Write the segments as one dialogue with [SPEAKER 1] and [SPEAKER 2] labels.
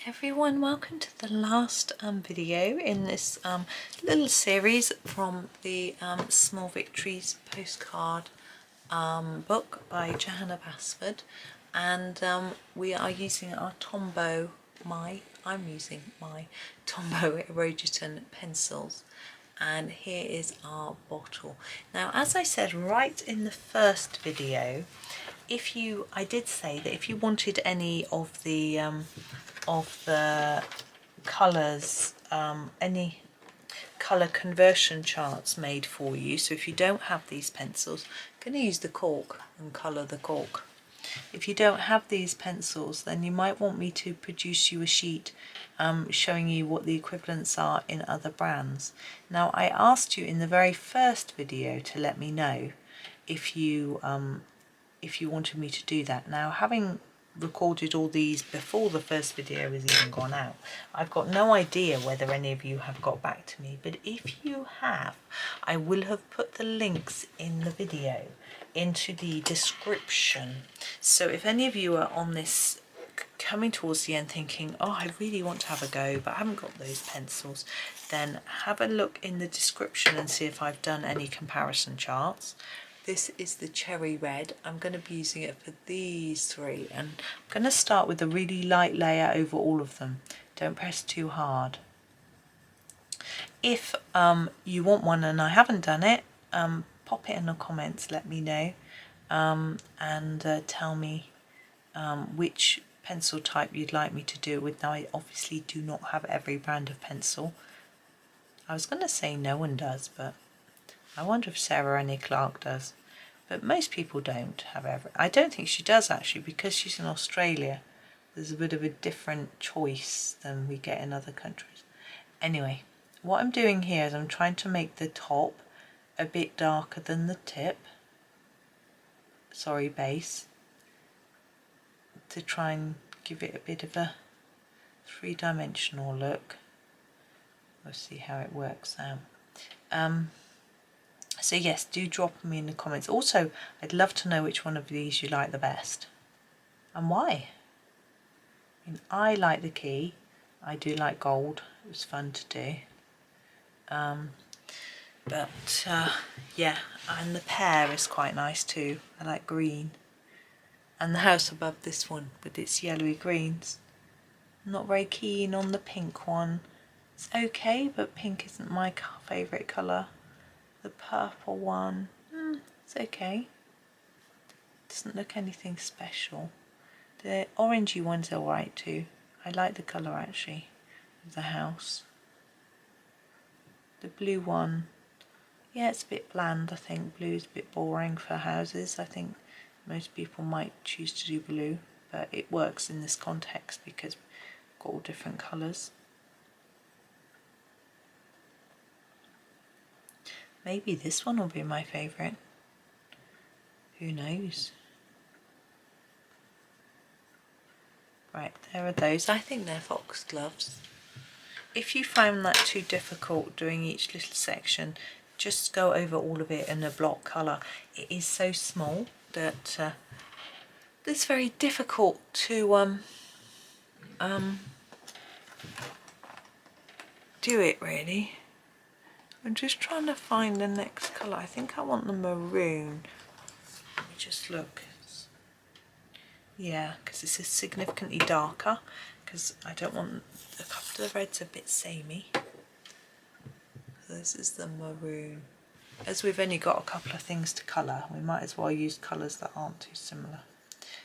[SPEAKER 1] Everyone, welcome to the last video in this little series from the Small Victories postcard book by Johanna Basford, and we are using our I'm using my Tombow Irojiten pencils, and here is our bottle. Now, as I said right in the first video, I did say that if you wanted any of the colours, any colour conversion charts made for you, so if you don't have these pencils, I'm going to use the cork and colour the cork. If you don't have these pencils, then you might want me to produce you a sheet showing you what the equivalents are in other brands. Now, I asked you in the very first video to let me know if you wanted me to do that. Now, having recorded all these before the first video has even gone out, I've got no idea whether any of you have got back to me, but if you have, I will have put the links in the video into the description. So if any of you are on this coming towards the end thinking, oh, I really want to have a go but I haven't got those pencils, then have a look in the description and see if I've done any comparison charts. This is the cherry red. I'm going to be using it for these three, and I'm going to start with a really light layer over all of them. Don't press too hard. If you want one and I haven't done it, pop it in the comments, let me know, and tell me which pencil type you'd like me to do it with. Now, I obviously do not have every brand of pencil. I was going to say no one does, but I wonder if Sarah Annie Clark does. But most people don't have every. I don't think she does actually, because she's in Australia. There's a bit of a different choice than we get in other countries. Anyway, what I'm doing here is I'm trying to make the top a bit darker than the tip. Sorry, base. To try and give it a bit of a three-dimensional look. We'll see how it works out. So yes, do drop me in the comments. Also, I'd love to know which one of these you like the best and why. I mean, I like the key. I do like gold. It was fun to do. Yeah, and the pear is quite nice too. I like green. And the house above this one with its yellowy greens. I'm not very keen on the pink one. It's okay, but pink isn't my favourite colour. The purple one, it's okay. Doesn't look anything special. The orangey one's alright too. I like the colour actually of the house. The blue one, yeah, it's a bit bland. I think blue is a bit boring for houses. I think most people might choose to do blue, but it works in this context because we've got all different colours. Maybe this one will be my favourite. Who knows? Right, there are those. I think they're foxgloves. If you find that too difficult doing each little section, just go over all of it in a block colour. It is so small that it's very difficult to do it really. I'm just trying to find the next colour. I think I want the maroon. Let me just look. Yeah, because this is significantly darker, because I don't want a couple of the reds a bit samey. So this is the maroon. As we've only got a couple of things to colour, we might as well use colours that aren't too similar.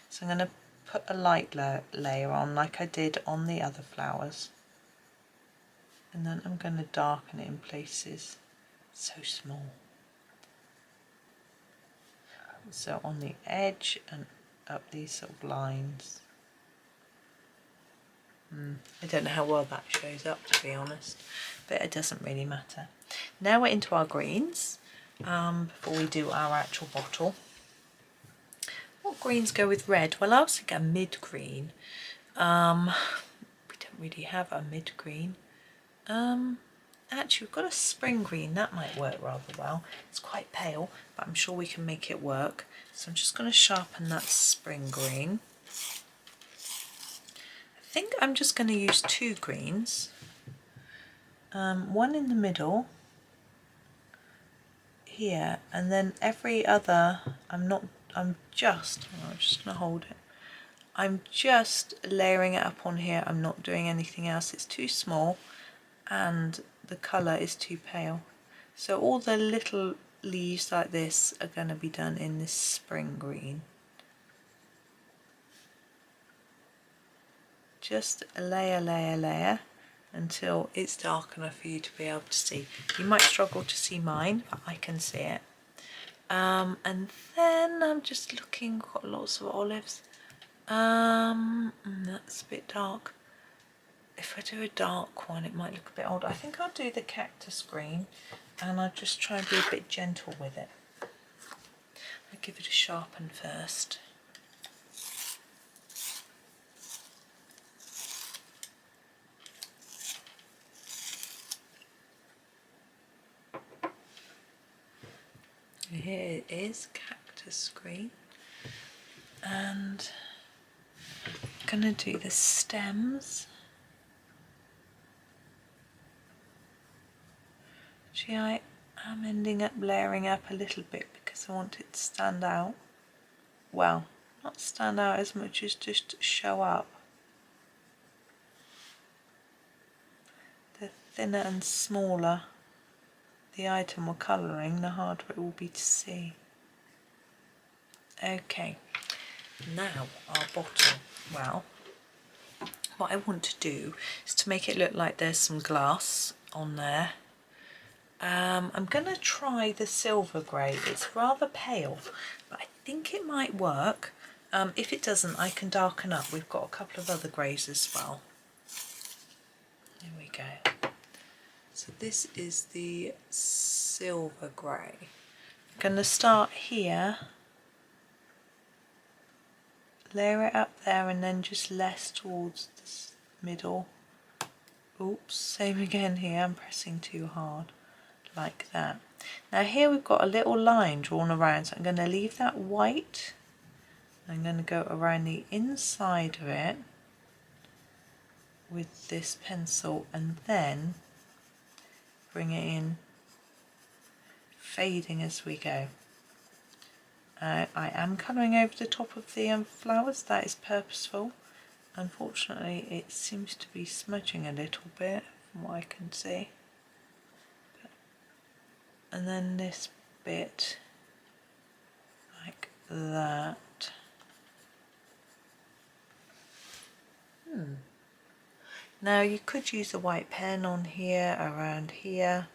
[SPEAKER 1] So I'm going to put a light layer on like I did on the other flowers. And then I'm going to darken it in places. So small. So on the edge and up these sort of lines. I don't know how well that shows up, to be honest, but it doesn't really matter. Now we're into our greens, before we do our actual bottle. What greens go with red? Well, I was thinking a mid-green. We don't really have a mid-green. Actually, we've got a spring green. That might work rather well. It's quite pale, but I'm sure we can make it work. So I'm just going to sharpen that spring green. I think I'm just going to use 2 greens, one in the middle here, and then every other, I'm just going to hold it. I'm just layering it up on here. I'm not doing anything else. It's too small and the colour is too pale. So all the little leaves like this are going to be done in this spring green. Just a layer, layer, layer until it's dark enough for you to be able to see. You might struggle to see mine, but I can see it. And then I'm just looking, got lots of olives. That's a bit dark. If I do a dark one, it might look a bit old. I think I'll do the cactus green, and I'll just try and be a bit gentle with it. I'll give it a sharpen first. Here it is, cactus green, and I'm going to do the stems. See, I am ending up layering up a little bit because I want it to stand out. Well, not stand out as much as just show up. The thinner and smaller the item or colouring, the harder it will be to see. Okay, now our bottle. Well, what I want to do is to make it look like there's some glass on there. I'm going to try the silver grey. It's rather pale, but I think it might work. If it doesn't, I can darken up. We've got a couple of other greys as well. There we go. So this is the silver grey. I'm going to start here, layer it up there, and then just less towards the middle. Oops, same again here, I'm pressing too hard, like that. Now here we've got a little line drawn around, so I'm going to leave that white. I'm going to go around the inside of it with this pencil, and then bring it in, fading as we go. I am colouring over the top of the flowers, that is purposeful. Unfortunately it seems to be smudging a little bit from what I can see. And then this bit, like that. Now you could use a white pen on here, around here,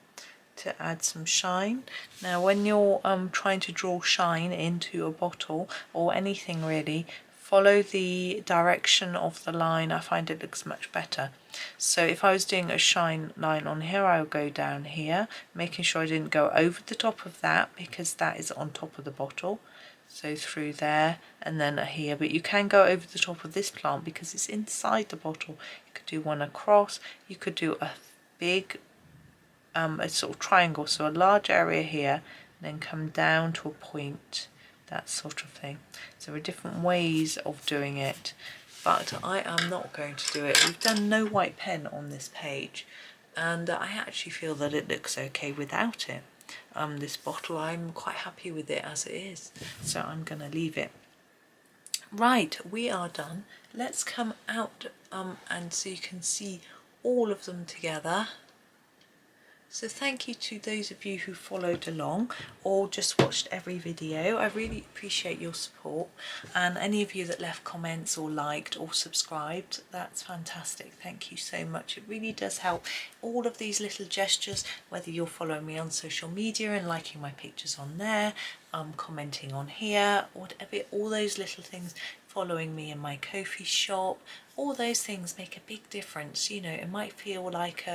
[SPEAKER 1] to add some shine. Now when you're trying to draw shine into a bottle or anything really, follow the direction of the line. I find it looks much better. So if I was doing a shine line on here, I would go down here, making sure I didn't go over the top of that because that is on top of the bottle. So through there and then here, but you can go over the top of this plant because it's inside the bottle. You could do one across, you could do a big a sort of triangle, so a large area here and then come down to a point, that sort of thing. So there are different ways of doing it, but I am not going to do it. We've done no white pen on this page, and I actually feel that it looks okay without it. This bottle, I'm quite happy with it as it is, so I'm going to leave it. Right, we are done. Let's come out and so you can see all of them together. So thank you to those of you who followed along or just watched every video. I really appreciate your support, and any of you that left comments or liked or subscribed, that's fantastic. Thank you so much. It really does help. All of these little gestures, whether you're following me on social media and liking my pictures on there, commenting on here, whatever, all those little things, following me in my Ko-fi shop, all those things make a big difference. You know, it might feel like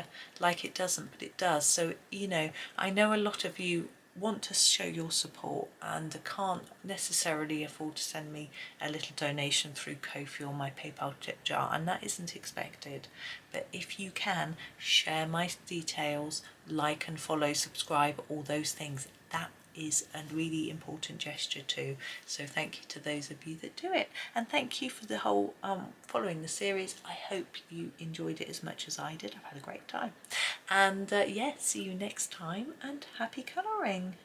[SPEAKER 1] it doesn't, but it does. So, you know, I know a lot of you want to show your support and can't necessarily afford to send me a little donation through Ko-fi or my PayPal tip jar, and that isn't expected. But if you can, share my details, like and follow, subscribe, all those things, that is a really important gesture too. So thank you to those of you that do it, and thank you for the whole following the series. I hope you enjoyed it as much as I did. I've had a great time, and yeah, see you next time, and happy colouring.